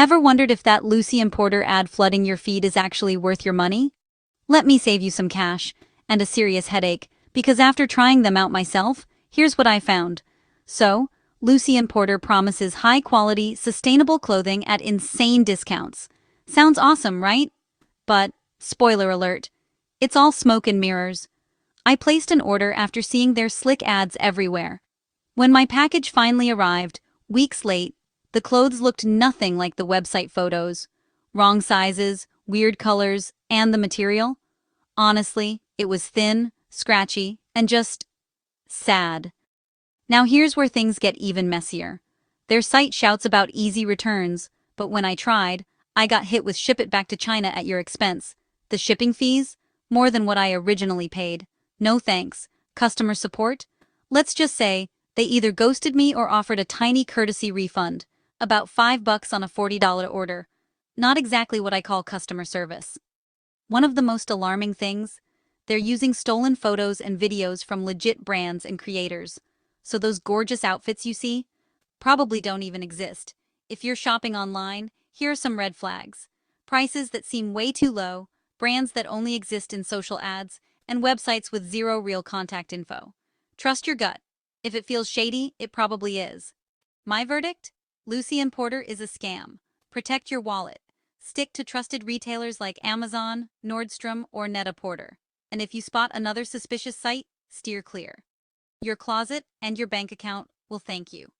Ever wondered if that Lucy Importer ad flooding your feed is actually worth your money? Let me save you some cash and a serious headache, because after trying them out myself, here's what I found. So, Lucy Importer promises high-quality, sustainable clothing at insane discounts. Sounds awesome, right? But, spoiler alert, it's all smoke and mirrors. I placed an order after seeing their slick ads everywhere. When my package finally arrived, weeks late, the clothes looked nothing like the website photos. Wrong sizes, weird colors, and the material. Honestly, it was thin, scratchy, and just sad. Now here's where things get even messier. Their site shouts about easy returns, but when I tried, I got hit with ship it back to China at your expense. The shipping fees? More than what I originally paid. No thanks. Customer support? Let's just say, they either ghosted me or offered a tiny courtesy refund. About $5 on a $40 order. Not exactly what I call customer service. One of the most alarming things? They're using stolen photos and videos from legit brands and creators. So those gorgeous outfits you see probably don't even exist. If you're shopping online, here are some red flags. Prices that seem way too low, brands that only exist in social ads, and websites with zero real contact info. Trust your gut. If it feels shady, it probably is. My verdict? Lucy Importer is a scam. Protect your wallet. Stick to trusted retailers like Amazon, Nordstrom, or Net-a-Porter. And if you spot another suspicious site, steer clear. Your closet and your bank account will thank you.